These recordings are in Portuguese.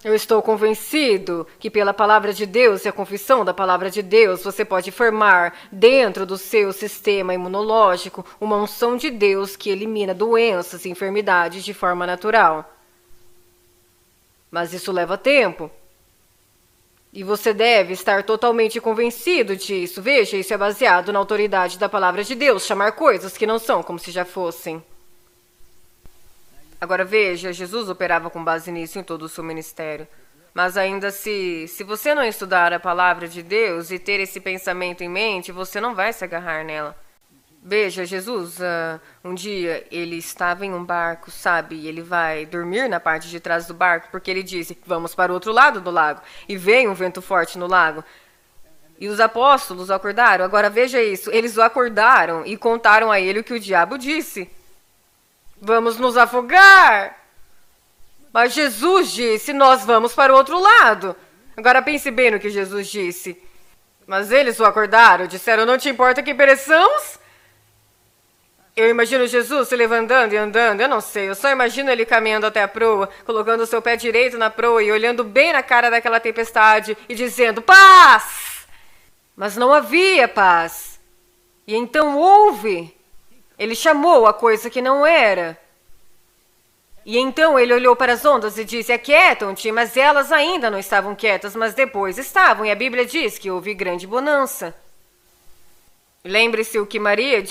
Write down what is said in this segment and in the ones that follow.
Eu estou convencido que pela palavra de Deus e a confissão da palavra de Deus, você pode formar dentro do seu sistema imunológico uma unção de Deus que elimina doenças e enfermidades de forma natural. Mas isso leva tempo. E você deve estar totalmente convencido disso. Veja, isso é baseado na autoridade da palavra de Deus, chamar coisas que não são como se já fossem. Agora veja, Jesus operava com base nisso em todo o seu ministério. Mas ainda se você não estudar a palavra de Deus e ter esse pensamento em mente, você não vai se agarrar nela. Veja, Jesus, um dia ele estava em um barco, sabe? E ele vai dormir na parte de trás do barco porque ele disse, vamos para o outro lado do lago. E veio um vento forte no lago. E os apóstolos o acordaram. Agora veja isso, eles o acordaram e contaram a ele o que o diabo disse. Vamos nos afogar. Mas Jesus disse, nós vamos para o outro lado. Agora pense bem no que Jesus disse. Mas eles o acordaram, disseram, não te importa que pereçamos? Eu imagino Jesus se levantando e andando, eu não sei, eu só imagino ele caminhando até a proa, colocando o seu pé direito na proa e olhando bem na cara daquela tempestade e dizendo, paz! Mas não havia paz. E então houve. Ele chamou a coisa que não era. E então ele olhou para as ondas e disse, aquietam-te, mas elas ainda não estavam quietas, mas depois estavam, e a Bíblia diz que houve grande bonança. Lembre-se o que Maria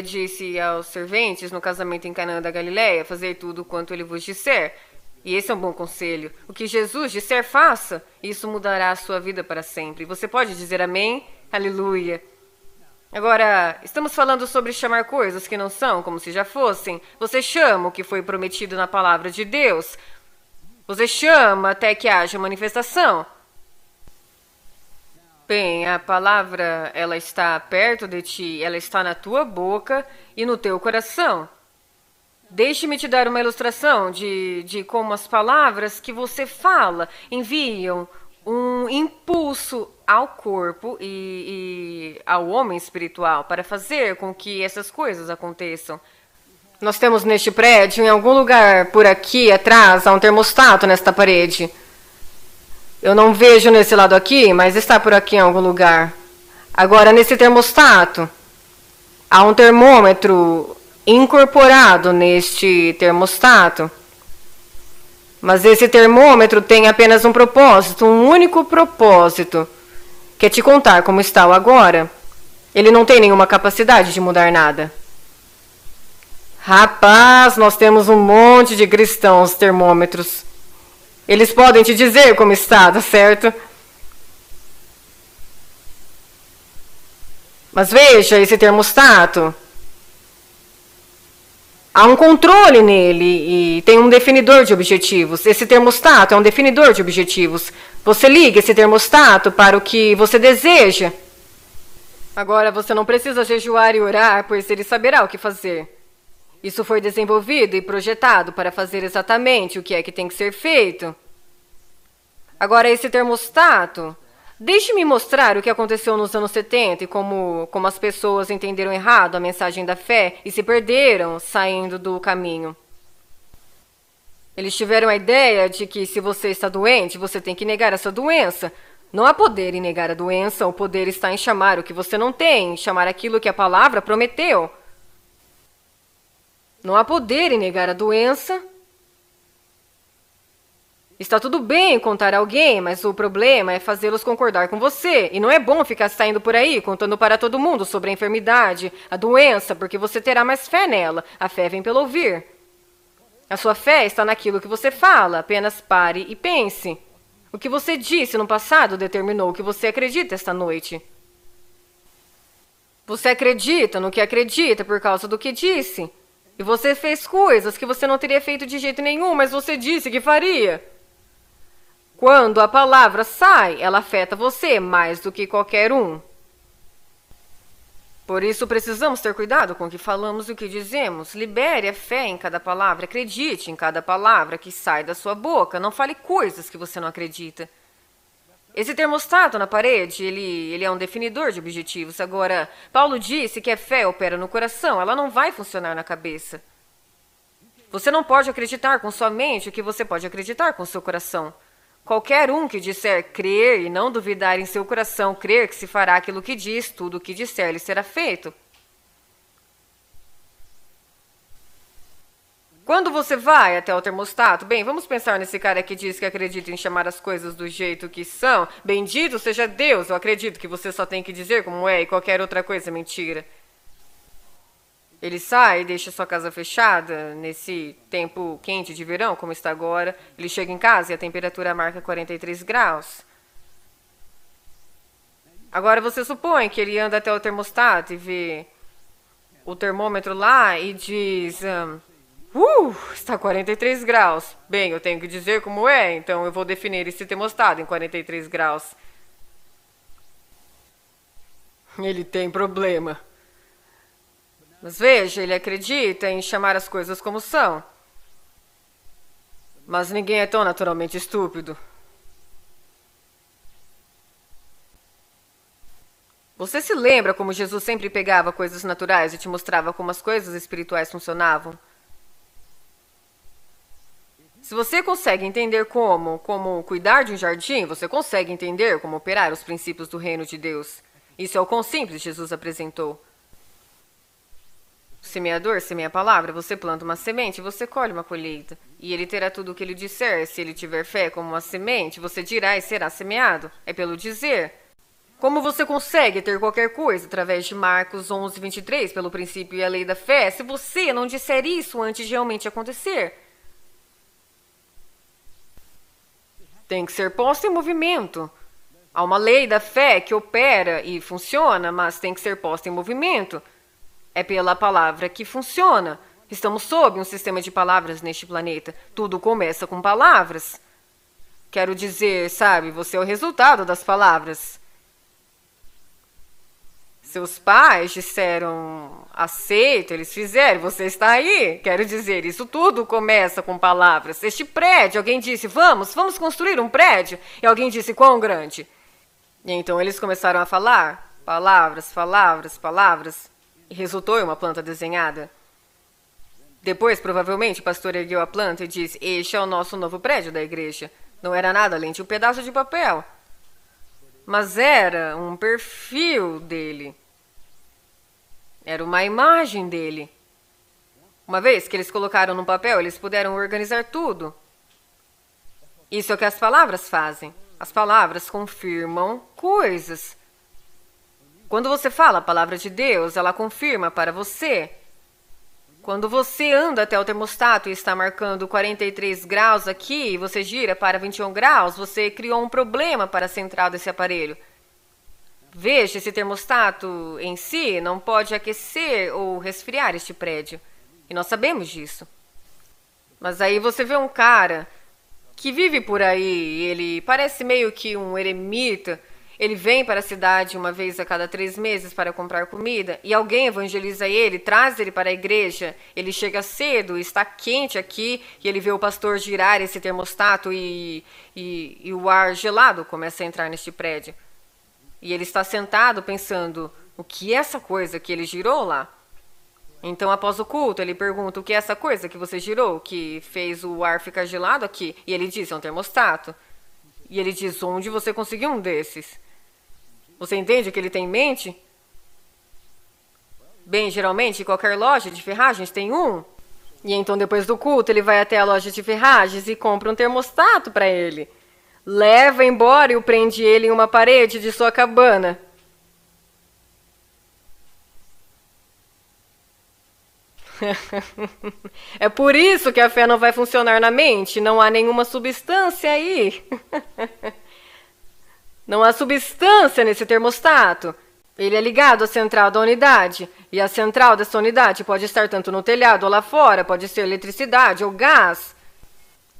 disse aos serventes no casamento em Canaã da Galileia, fazer tudo quanto ele vos disser. E esse é um bom conselho. O que Jesus disser, faça. Isso mudará a sua vida para sempre. Você pode dizer amém? Aleluia. Agora, estamos falando sobre chamar coisas que não são como se já fossem. Você chama o que foi prometido na palavra de Deus. Você chama até que haja manifestação. Bem, a palavra, ela está perto de ti, ela está na tua boca e no teu coração. Deixe-me te dar uma ilustração de como as palavras que você fala enviam um impulso ao corpo e ao homem espiritual para fazer com que essas coisas aconteçam. Nós temos neste prédio, em algum lugar por aqui atrás, há um termostato nesta parede. Eu não vejo nesse lado aqui, mas está por aqui em algum lugar. Agora, nesse termostato, há um termômetro incorporado neste termostato. Mas esse termômetro tem apenas um propósito, um único propósito, que é te contar como está o agora. Ele não tem nenhuma capacidade de mudar nada. Rapaz, nós temos um monte de cristãos termômetros. Eles podem te dizer como está, tá certo? Mas veja esse termostato. Há um controle nele e tem um definidor de objetivos. Esse termostato é um definidor de objetivos. Você liga esse termostato para o que você deseja. Agora você não precisa jejuar e orar, pois ele saberá o que fazer. Isso foi desenvolvido e projetado para fazer exatamente o que é que tem que ser feito. Agora esse termostato... Deixe-me mostrar o que aconteceu nos anos 70 e como as pessoas entenderam errado a mensagem da fé e se perderam saindo do caminho. Eles tiveram a ideia de que se você está doente, você tem que negar essa doença. Não há poder em negar a doença, o poder está em chamar o que você não tem, em chamar aquilo que a palavra prometeu. Não há poder em negar a doença. Está tudo bem contar a alguém, mas o problema é fazê-los concordar com você. E não é bom ficar saindo por aí contando para todo mundo sobre a enfermidade, a doença, porque você terá mais fé nela. A fé vem pelo ouvir. A sua fé está naquilo que você fala. Apenas pare e pense. O que você disse no passado determinou o que você acredita esta noite. Você acredita no que acredita por causa do que disse. E você fez coisas que você não teria feito de jeito nenhum, mas você disse que faria. Quando a palavra sai, ela afeta você mais do que qualquer um. Por isso precisamos ter cuidado com o que falamos e o que dizemos. Libere a fé em cada palavra, acredite em cada palavra que sai da sua boca. Não fale coisas que você não acredita. Esse termostato na parede, ele é um definidor de objetivos. Agora, Paulo disse que a fé opera no coração, ela não vai funcionar na cabeça. Você não pode acreditar com sua mente o que você pode acreditar com seu coração. Qualquer um que disser crer e não duvidar em seu coração, crer que se fará aquilo que diz, tudo o que disser lhe será feito. Quando você vai até o termostato, bem, vamos pensar nesse cara que diz que acredita em chamar as coisas do jeito que são. Bendito seja Deus, eu acredito que você só tem que dizer como é e qualquer outra coisa é mentira. Ele sai e deixa sua casa fechada nesse tempo quente de verão, como está agora. Ele chega em casa e a temperatura marca 43 graus. Agora você supõe que ele anda até o termostato e vê o termômetro lá e diz... está 43 graus. Bem, eu tenho que dizer como é, então eu vou definir esse termostato em 43 graus. Ele tem problema. Mas veja, ele acredita em chamar as coisas como são. Mas ninguém é tão naturalmente estúpido. Você se lembra como Jesus sempre pegava coisas naturais e te mostrava como as coisas espirituais funcionavam? Se você consegue entender como cuidar de um jardim, você consegue entender como operar os princípios do reino de Deus. Isso é o quão simples Jesus apresentou. O semeador semeia a palavra, você planta uma semente, você colhe uma colheita. E ele terá tudo o que ele disser. Se ele tiver fé como uma semente, você dirá e será semeado. É pelo dizer. Como você consegue ter qualquer coisa através de Marcos 11, 23, pelo princípio e a lei da fé, se você não disser isso antes de realmente acontecer? Tem que ser posta em movimento. Há uma lei da fé que opera e funciona, mas tem que ser posta em movimento. É pela palavra que funciona. Estamos sob um sistema de palavras neste planeta. Tudo começa com palavras. Quero dizer, sabe, você é o resultado das palavras. Seus pais disseram aceito, eles fizeram, você está aí. Quero dizer, isso tudo começa com palavras. Este prédio, alguém disse, vamos construir um prédio. E alguém disse, quão grande? E então eles começaram a falar, palavras, palavras, palavras. E resultou em uma planta desenhada. Depois, provavelmente, o pastor ergueu a planta e disse, este é o nosso novo prédio da igreja. Não era nada além de um pedaço de papel. Mas era um perfil dele. Era uma imagem dele. Uma vez que eles colocaram no papel, eles puderam organizar tudo. Isso é o que as palavras fazem. As palavras confirmam coisas. Quando você fala a palavra de Deus, ela confirma para você. Quando você anda até o termostato e está marcando 43 graus aqui, e você gira para 21 graus, você criou um problema para a central desse aparelho. Veja, esse termostato em si não pode aquecer ou resfriar este prédio. E nós sabemos disso. Mas aí você vê um cara que vive por aí, ele parece meio que um eremita. Ele vem para a cidade uma vez a cada 3 meses para comprar comida e alguém evangeliza ele, traz ele para a igreja. Ele chega cedo, está quente aqui e ele vê o pastor girar esse termostato e o ar gelado começa a entrar neste prédio. E ele está sentado pensando, o que é essa coisa que ele girou lá? Então, após o culto, ele pergunta, o que é essa coisa que você girou, que fez o ar ficar gelado aqui? E ele diz, é um termostato. E ele diz, onde você conseguiu um desses? Você entende o que ele tem em mente? Bem, geralmente, qualquer loja de ferragens tem um. E então, depois do culto, ele vai até a loja de ferragens e compra um termostato para ele. Leva embora e o prende ele em uma parede de sua cabana. É por isso que a fé não vai funcionar na mente. Não há nenhuma substância aí. Não há substância nesse termostato. Ele é ligado à central da unidade. E a central dessa unidade pode estar tanto no telhado ou lá fora. Pode ser eletricidade ou gás.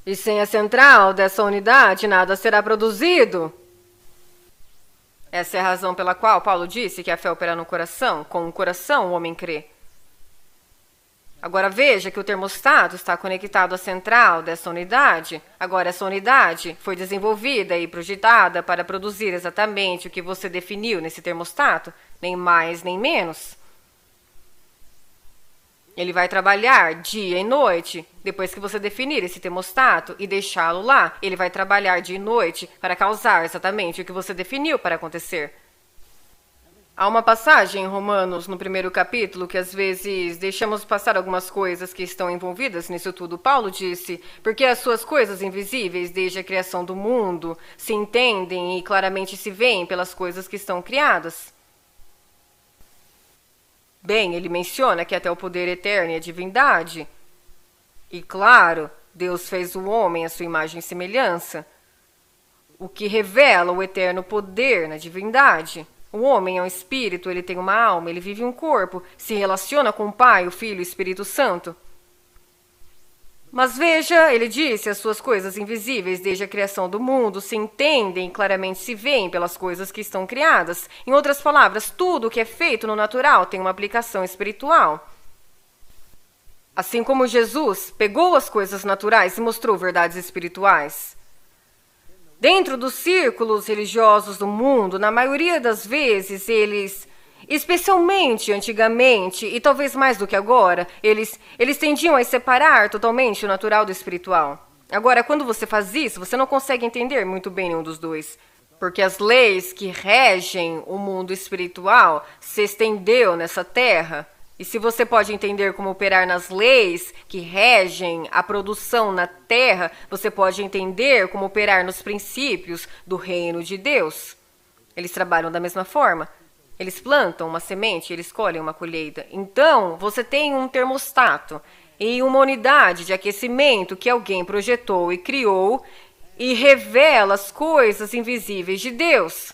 E sem a central dessa unidade, nada será produzido. Essa é a razão pela qual Paulo disse que a fé opera no coração. Com o coração o homem crê. Agora veja que o termostato está conectado à central dessa unidade. Agora essa unidade foi desenvolvida e projetada para produzir exatamente o que você definiu nesse termostato, nem mais nem menos. Ele vai trabalhar dia e noite. Depois que você definir esse termostato e deixá-lo lá, ele vai trabalhar dia e noite para causar exatamente o que você definiu para acontecer. Há uma passagem em Romanos, no primeiro capítulo, que às vezes deixamos passar algumas coisas que estão envolvidas nisso tudo. Paulo disse, porque as suas coisas invisíveis, desde a criação do mundo, se entendem e claramente se veem pelas coisas que estão criadas. Bem, ele menciona que até o poder eterno e a divindade. E claro, Deus fez o homem à sua imagem e semelhança, o que revela o eterno poder na divindade. O homem é um espírito, ele tem uma alma, ele vive um corpo, se relaciona com o Pai, o Filho e o Espírito Santo. Mas veja, ele disse, as suas coisas invisíveis desde a criação do mundo se entendem e claramente se veem pelas coisas que estão criadas. Em outras palavras, tudo o que é feito no natural tem uma aplicação espiritual. Assim como Jesus pegou as coisas naturais e mostrou verdades espirituais. Dentro dos círculos religiosos do mundo, na maioria das vezes, eles, especialmente antigamente, e talvez mais do que agora, eles tendiam a separar totalmente o natural do espiritual. Agora, quando você faz isso, você não consegue entender muito bem nenhum dos dois. Porque as leis que regem o mundo espiritual se estendeu nessa terra. E se você pode entender como operar nas leis que regem a produção na terra, você pode entender como operar nos princípios do reino de Deus. Eles trabalham da mesma forma. Eles plantam uma semente e eles colhem uma colheita. Então, você tem um termostato e uma unidade de aquecimento que alguém projetou e criou e revela as coisas invisíveis de Deus.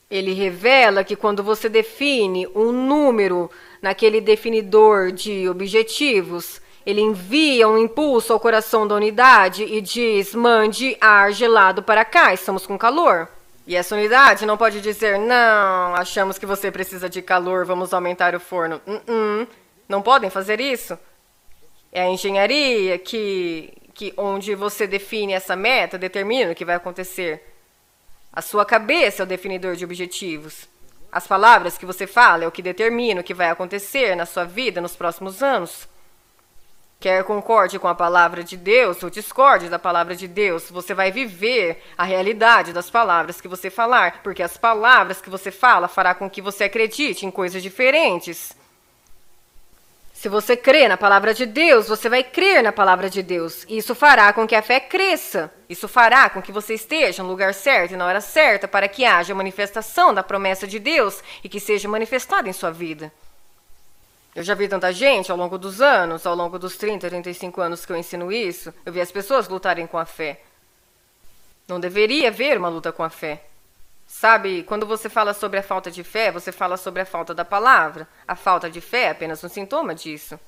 Ele revela que quando você define um número naquele definidor de objetivos, ele envia um impulso ao coração da unidade e diz, mande ar gelado para cá, estamos com calor. E essa unidade não pode dizer, não, achamos que você precisa de calor, vamos aumentar o forno. Não podem fazer isso. É a engenharia que onde você define essa meta, determina o que vai acontecer. A sua cabeça é o definidor de objetivos. As palavras que você fala é o que determina o que vai acontecer na sua vida nos próximos anos. Quer concorde com a palavra de Deus ou discorde da palavra de Deus, você vai viver a realidade das palavras que você falar, porque as palavras que você fala fará com que você acredite em coisas diferentes. Se você crê na palavra de Deus, você vai crer na palavra de Deus. E isso fará com que a fé cresça. Isso fará com que você esteja no lugar certo e na hora certa para que haja manifestação da promessa de Deus e que seja manifestada em sua vida. Eu já vi tanta gente ao longo dos anos, ao longo dos 30, 35 anos que eu ensino isso, eu vi as pessoas lutarem com a fé. Não deveria haver uma luta com a fé. Sabe, quando você fala sobre a falta de fé, você fala sobre a falta da palavra. A falta de fé é apenas um sintoma disso.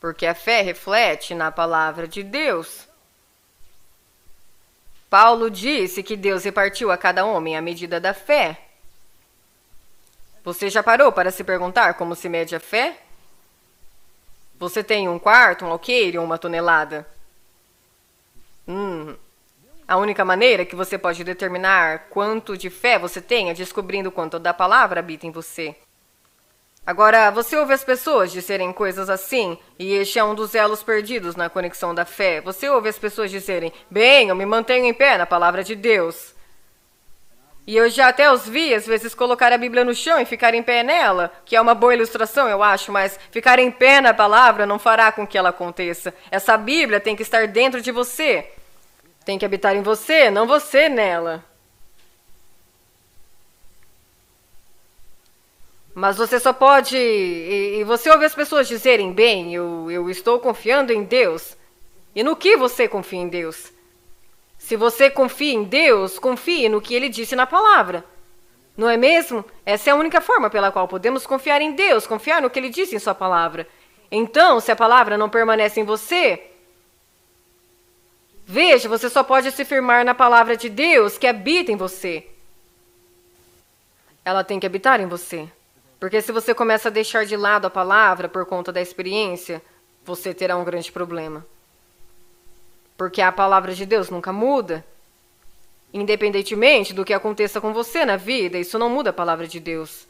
Porque a fé reflete na palavra de Deus. Paulo disse que Deus repartiu a cada homem a medida da fé. Você já parou para se perguntar como se mede a fé? Você tem um quarto, um alqueire ou uma tonelada? A única maneira que você pode determinar quanto de fé você tem é descobrindo quanto da palavra habita em você. Agora, você ouve as pessoas dizerem coisas assim, e este é um dos elos perdidos na conexão da fé. Você ouve as pessoas dizerem, bem, eu me mantenho em pé na palavra de Deus. E eu já até os vi, às vezes, colocar a Bíblia no chão e ficar em pé nela, que é uma boa ilustração, eu acho, mas ficar em pé na palavra não fará com que ela aconteça. Essa Bíblia tem que estar dentro de você. Tem que habitar em você, não você nela. Mas você só pode... E você ouve as pessoas dizerem, bem, eu estou confiando em Deus. E no que você confia em Deus? Se você confia em Deus, confie no que Ele disse na palavra. Não é mesmo? Essa é a única forma pela qual podemos confiar em Deus, confiar no que Ele disse em sua palavra. Então, se a palavra não permanece em você... Veja, você só pode se firmar na palavra de Deus que habita em você. Ela tem que habitar em você. Porque se você começa a deixar de lado a palavra por conta da experiência, você terá um grande problema. Porque a palavra de Deus nunca muda. Independentemente do que aconteça com você na vida, isso não muda a palavra de Deus.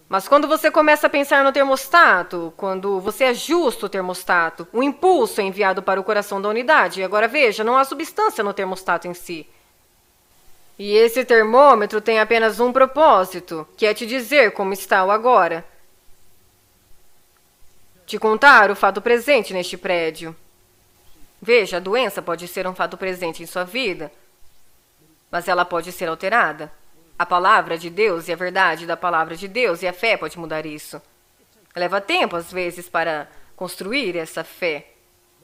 Mas quando você começa a pensar no termostato, quando você ajusta o termostato, o impulso é enviado para o coração da unidade. Agora veja, não há substância no termostato em si. E esse termômetro tem apenas um propósito, que é te dizer como está o agora. Te contar o fato presente neste prédio. Veja, a doença pode ser um fato presente em sua vida, mas ela pode ser alterada. A palavra de Deus e a verdade da palavra de Deus e a fé pode mudar isso. Leva tempo, às vezes, para construir essa fé.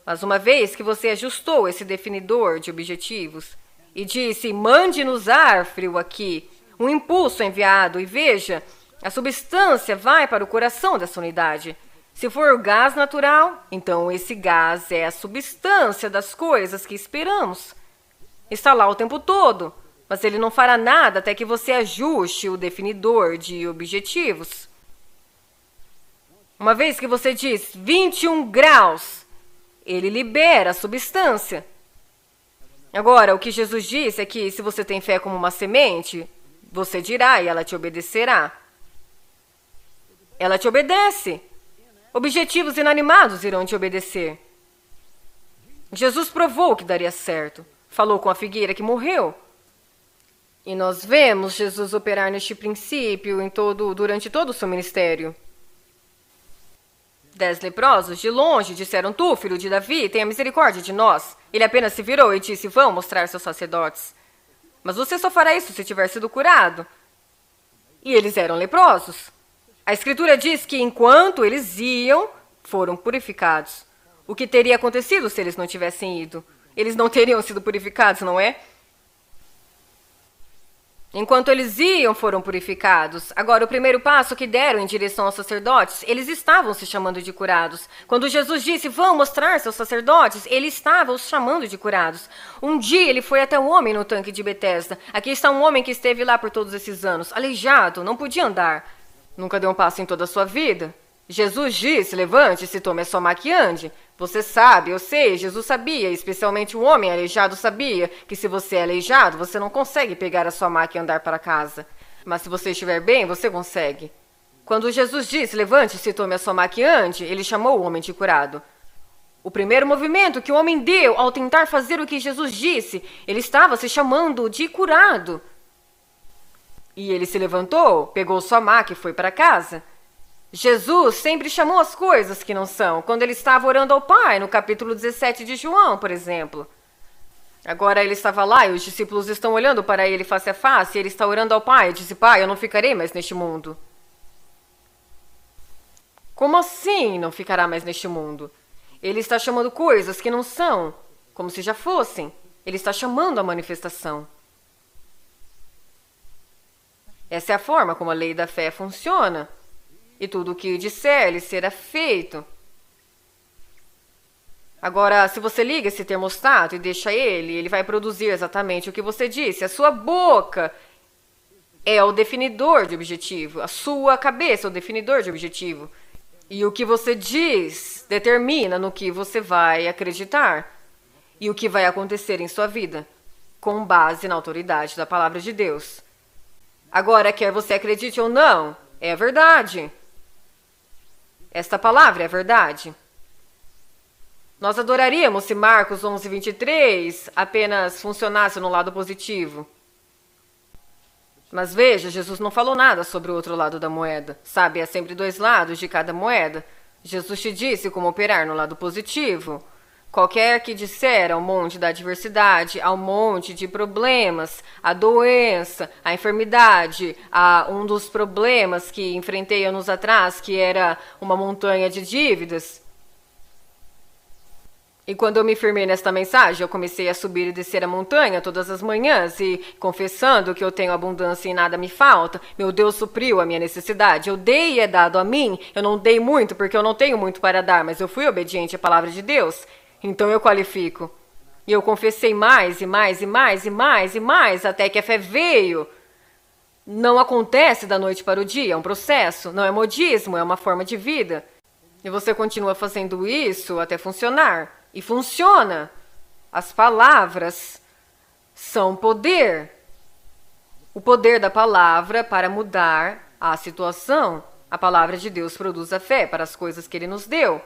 Mas uma vez que você ajustou esse definidor de objetivos e disse, mande-nos ar frio aqui, um impulso é enviado e veja, a substância vai para o coração dessa unidade. Se for gás natural, então esse gás é a substância das coisas que esperamos. Está lá o tempo todo, mas ele não fará nada até que você ajuste o definidor de objetivos. Uma vez que você diz 21 graus, ele libera a substância. Agora, o que Jesus disse é que se você tem fé como uma semente, você dirá e ela te obedecerá. Ela te obedece. Objetivos inanimados irão te obedecer. Jesus provou que daria certo. Falou com a figueira que morreu. E nós vemos Jesus operar neste princípio durante todo o seu ministério. 10 leprosos, de longe, disseram, tu, filho de Davi, tenha misericórdia de nós. Ele apenas se virou e disse, vão mostrar seus sacerdotes. Mas você só fará isso se tiver sido curado. E eles eram leprosos. A Escritura diz que enquanto eles iam, foram purificados. O que teria acontecido se eles não tivessem ido? Eles não teriam sido purificados, não é? Enquanto eles iam, foram purificados. Agora, o primeiro passo que deram em direção aos sacerdotes, eles estavam se chamando de curados. Quando Jesus disse, vão mostrar seus sacerdotes, ele estava os chamando de curados. Um dia, ele foi até um homem no tanque de Betesda. Aqui está um homem que esteve lá por todos esses anos, aleijado, não podia andar. Nunca deu um passo em toda a sua vida. Jesus disse, levante-se, tome a sua maca e ande. Você sabe, eu sei, Jesus sabia, especialmente o homem aleijado sabia, que se você é aleijado, você não consegue pegar a sua maca e andar para casa. Mas se você estiver bem, você consegue. Quando Jesus disse, levante-se, tome a sua maca e ande, ele chamou o homem de curado. O primeiro movimento que o homem deu ao tentar fazer o que Jesus disse, ele estava se chamando de curado. E ele se levantou, pegou sua maca e foi para casa. Jesus sempre chamou as coisas que não são, quando ele estava orando ao Pai, no capítulo 17 de João, por exemplo. Agora ele estava lá e os discípulos estão olhando para ele face a face, e ele está orando ao Pai e disse, Pai, eu não ficarei mais neste mundo. Como assim não ficará mais neste mundo? Ele está chamando coisas que não são, como se já fossem. Ele está chamando a manifestação. Essa é a forma como a lei da fé funciona. E tudo o que disser lhe será feito. Agora, se você liga esse termostato e deixa ele vai produzir exatamente o que você disse. A sua boca é o definidor de objetivo. A sua cabeça é o definidor de objetivo. E o que você diz determina no que você vai acreditar e o que vai acontecer em sua vida, com base na autoridade da palavra de Deus. Agora, quer você acredite ou não, é a verdade. Esta palavra é a verdade. Nós adoraríamos se Marcos 11:23 apenas funcionasse no lado positivo. Mas veja, Jesus não falou nada sobre o outro lado da moeda. Sabe, há sempre dois lados de cada moeda. Jesus te disse como operar no lado positivo. Qualquer que disser ao monte da adversidade, ao monte de problemas, a doença, a enfermidade, a um dos problemas que enfrentei anos atrás, que era uma montanha de dívidas. E quando eu me firmei nesta mensagem, eu comecei a subir e descer a montanha todas as manhãs e, confessando que eu tenho abundância e nada me falta, meu Deus supriu a minha necessidade. Eu dei e é dado a mim. Eu não dei muito porque eu não tenho muito para dar, mas eu fui obediente à palavra de Deus. Então eu qualifico. E eu confessei mais e mais e mais e mais e mais até que a fé veio. Não acontece da noite para o dia, é um processo. Não é modismo, é uma forma de vida. E você continua fazendo isso até funcionar. E funciona. As palavras são poder. O poder da palavra para mudar a situação. A palavra de Deus produz a fé para as coisas que Ele nos deu.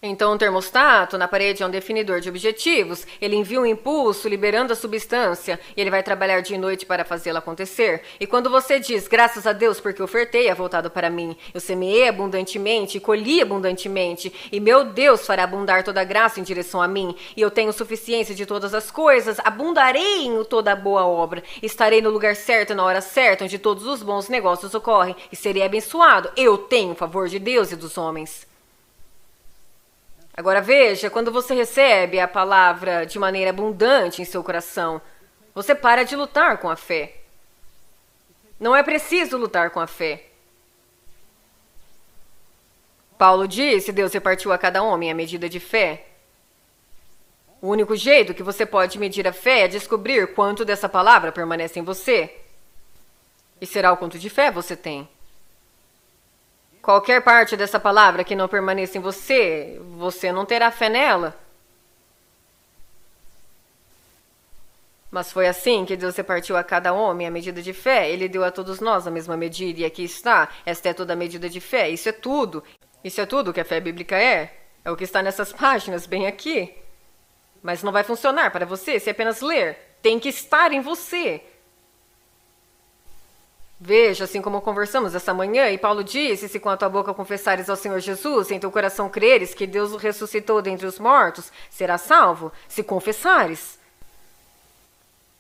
Então, o termostato na parede é um definidor de objetivos. Ele envia um impulso, liberando a substância, e ele vai trabalhar dia e noite para fazê-la acontecer. E quando você diz, graças a Deus, porque ofertei é voltado para mim, eu semeei abundantemente e colhi abundantemente, e meu Deus fará abundar toda a graça em direção a mim, e eu tenho suficiência de todas as coisas, abundarei em toda a boa obra, estarei no lugar certo na hora certa, onde todos os bons negócios ocorrem, e serei abençoado. Eu tenho o favor de Deus e dos homens. Agora veja, quando você recebe a palavra de maneira abundante em seu coração, você para de lutar com a fé. Não é preciso lutar com a fé. Paulo disse, Deus repartiu a cada homem a medida de fé. O único jeito que você pode medir a fé é descobrir quanto dessa palavra permanece em você. E será o quanto de fé você tem. Qualquer parte dessa palavra que não permaneça em você, você não terá fé nela. Mas foi assim que Deus repartiu a cada homem a medida de fé. Ele deu a todos nós a mesma medida. E aqui está. Esta é toda a medida de fé. Isso é tudo. Isso é tudo que a fé bíblica é. É o que está nessas páginas, bem aqui. Mas não vai funcionar para você se apenas ler. Tem que estar em você. Veja, assim como conversamos essa manhã, e Paulo disse, se com a tua boca confessares ao Senhor Jesus, e em teu coração creres que Deus o ressuscitou dentre os mortos, serás salvo, se confessares.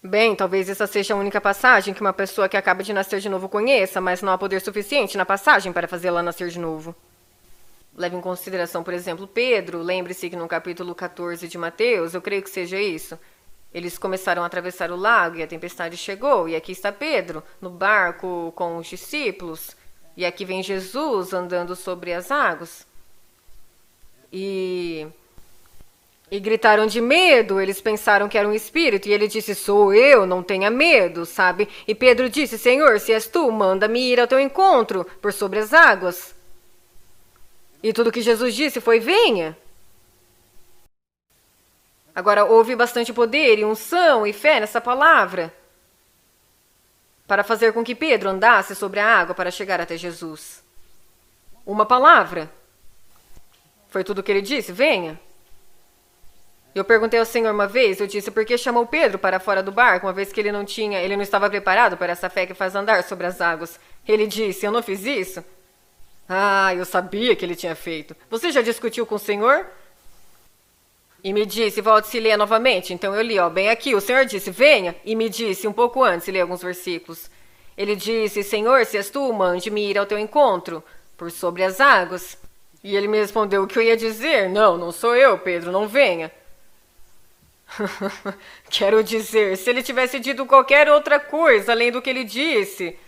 Bem, talvez essa seja a única passagem que uma pessoa que acaba de nascer de novo conheça, mas não há poder suficiente na passagem para fazê-la nascer de novo. Leve em consideração, por exemplo, Pedro. Lembre-se que no capítulo 14 de Mateus, eu creio que seja isso, eles começaram a atravessar o lago e a tempestade chegou. E aqui está Pedro, no barco com os discípulos. E aqui vem Jesus andando sobre as águas. E gritaram de medo. Eles pensaram que era um espírito. E ele disse, sou eu, não tenha medo, sabe? E Pedro disse, Senhor, se és tu, manda-me ir ao teu encontro por sobre as águas. E tudo que Jesus disse foi, venha. Agora, houve bastante poder e unção e fé nessa palavra para fazer com que Pedro andasse sobre a água para chegar até Jesus. Uma palavra. Foi tudo o que ele disse, venha. Eu perguntei ao Senhor uma vez, eu disse, por que chamou Pedro para fora do barco, uma vez que ele não estava preparado para essa fé que faz andar sobre as águas. Ele disse, eu não fiz isso? Ah, eu sabia que ele tinha feito. Você já discutiu com o Senhor? E me disse, volte-se e leia novamente. Então eu li, bem aqui. O Senhor disse, venha. E me disse, um pouco antes, e li alguns versículos. Ele disse, Senhor, se és tu, mande-me ir ao teu encontro, por sobre as águas. E ele me respondeu o que eu ia dizer. Não sou eu, Pedro, não venha. Quero dizer, se ele tivesse dito qualquer outra coisa além do que ele disse.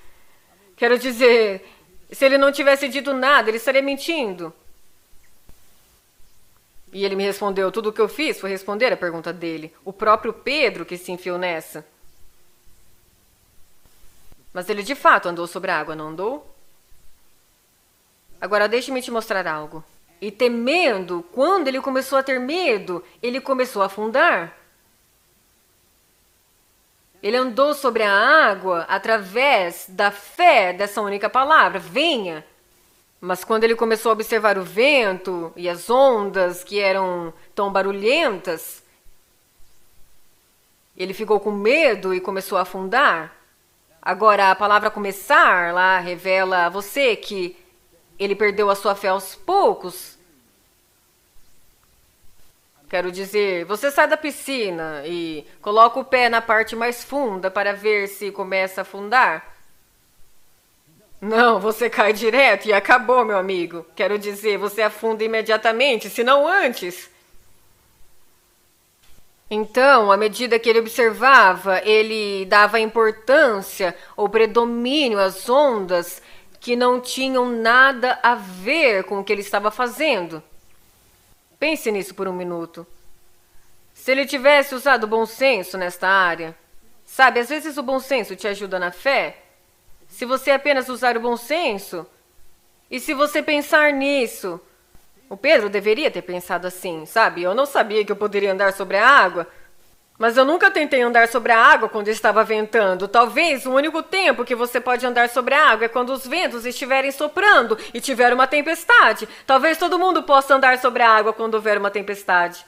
Quero dizer, se ele não tivesse dito nada, ele estaria mentindo. E ele me respondeu, tudo o que eu fiz foi responder a pergunta dele. O próprio Pedro que se enfiou nessa. Mas ele de fato andou sobre a água, não andou? Agora deixe-me te mostrar algo. E temendo, quando ele começou a ter medo, ele começou a afundar. Ele andou sobre a água através da fé dessa única palavra, venha. Mas quando ele começou a observar o vento e as ondas que eram tão barulhentas, ele ficou com medo e começou a afundar. Agora, a palavra começar lá revela a você que ele perdeu a sua fé aos poucos. Quero dizer, você sai da piscina e coloca o pé na parte mais funda para ver se começa a afundar. Não, você cai direto e acabou, meu amigo. Quero dizer, você afunda imediatamente, se não antes. Então, à medida que ele observava, ele dava importância ou predomínio às ondas que não tinham nada a ver com o que ele estava fazendo. Pense nisso por um minuto. Se ele tivesse usado o bom senso nesta área, sabe, às vezes o bom senso te ajuda na fé. Se você apenas usar o bom senso, e se você pensar nisso, o Pedro deveria ter pensado assim, sabe? Eu não sabia que eu poderia andar sobre a água. Mas eu nunca tentei andar sobre a água quando estava ventando. Talvez o único tempo que você pode andar sobre a água é quando os ventos estiverem soprando e tiver uma tempestade. Talvez todo mundo possa andar sobre a água quando houver uma tempestade.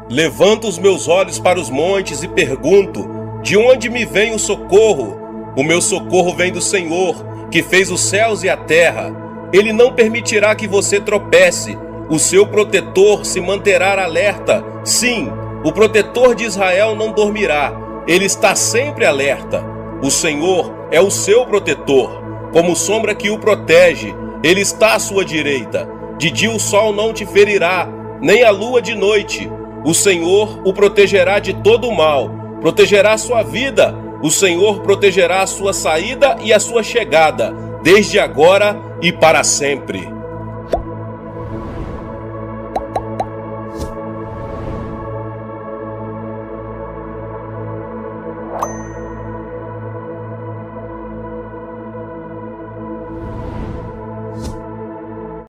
Levanto os meus olhos para os montes e pergunto: de onde me vem o socorro? O meu socorro vem do Senhor, que fez os céus e a terra. Ele não permitirá que você tropece. O seu protetor se manterá alerta. Sim, o protetor de Israel não dormirá. Ele está sempre alerta. O Senhor é o seu protetor, como sombra que o protege. Ele está à sua direita. De dia o sol não te ferirá, nem a lua de noite. O Senhor o protegerá de todo o mal, protegerá a sua vida. O Senhor protegerá a sua saída e a sua chegada, desde agora e para sempre.